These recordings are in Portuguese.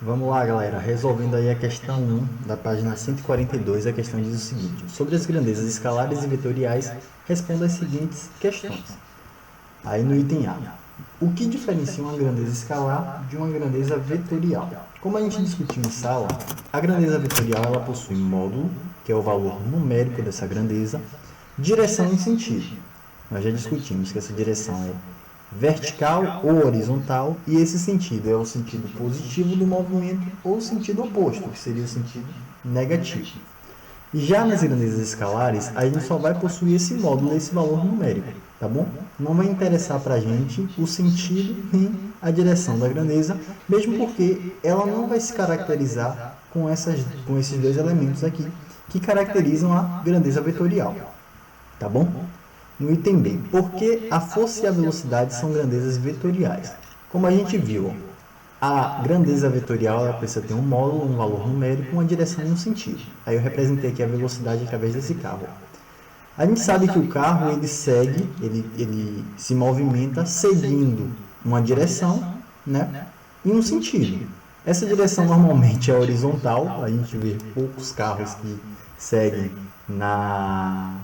Vamos lá, galera, resolvendo aí a questão 1 da página 142, a questão diz o seguinte: sobre as grandezas escalares e vetoriais, responda as seguintes questões. Aí no item A, o que diferencia uma grandeza escalar de uma grandeza vetorial? Como a gente discutiu em sala, a grandeza vetorial ela possui módulo, que é o valor numérico dessa grandeza, direção e sentido. Nós já discutimos que essa direção é vertical ou horizontal, e esse sentido é o sentido positivo do movimento ou o sentido oposto, que seria o sentido negativo. E já nas grandezas escalares, a gente só vai possuir esse módulo, esse valor numérico, tá bom? Não vai interessar para a gente o sentido nem a direção da grandeza, mesmo porque ela não vai se caracterizar com esses dois elementos aqui, que caracterizam a grandeza vetorial, tá bom? No item B, por que a força e a velocidade são grandezas vetoriais? Como a gente viu, a grandeza vetorial ela precisa ter um módulo, um valor numérico, uma direção e um sentido. Aí eu representei aqui a velocidade através desse carro. A gente sabe que o carro ele segue, ele se movimenta seguindo uma direção, né, e um sentido. Essa direção normalmente é horizontal, a gente vê poucos carros que seguem na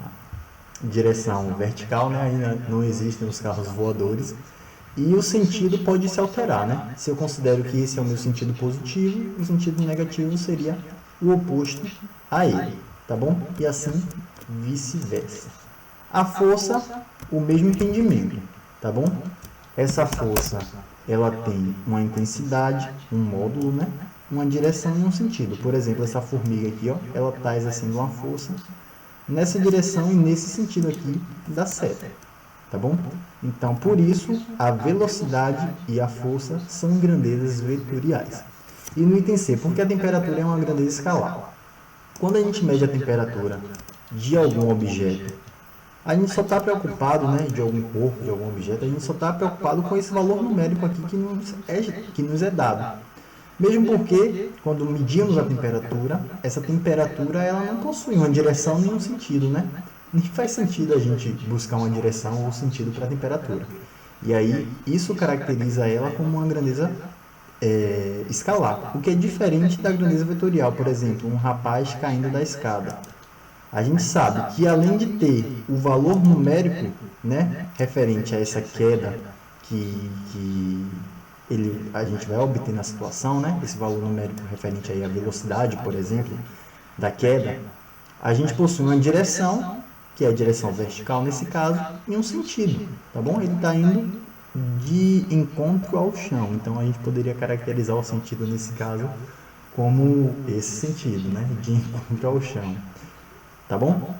direção vertical, né? Ainda não existem os carros voadores. E o sentido pode se alterar, né? Se eu considero que esse é o meu sentido positivo, o sentido negativo seria o oposto a ele, tá bom? E assim vice-versa. A força, o mesmo entendimento, tá bom? Essa força, ela tem uma intensidade, um módulo, né? Uma direção e um sentido. Por exemplo, essa formiga aqui, ó, ela está exercendo uma força nessa direção e nesse sentido aqui da seta, tá bom? Então, por isso, a velocidade e a força são grandezas vetoriais. E no item C, porque a temperatura é uma grandeza escalar. Quando a gente mede a temperatura de algum objeto, a gente só está preocupado, né, de algum corpo, de algum objeto, a gente só está preocupado com esse valor numérico aqui que nos é dado. Mesmo porque, quando medimos a temperatura, essa temperatura ela não possui uma direção nem um sentido, né? Nem faz sentido a gente buscar uma direção ou sentido para a temperatura. E aí, isso caracteriza ela como uma grandeza escalar, o que é diferente da grandeza vetorial. Por exemplo, um rapaz caindo da escada. A gente sabe que, além de ter o valor numérico, né, referente a essa queda que a gente vai obter na situação, né, esse valor numérico referente aí à velocidade, por exemplo, da queda, a gente possui uma direção, que é a direção vertical nesse caso, e um sentido, tá bom? Ele está indo de encontro ao chão, então a gente poderia caracterizar o sentido nesse caso como esse sentido, né, de encontro ao chão, tá bom?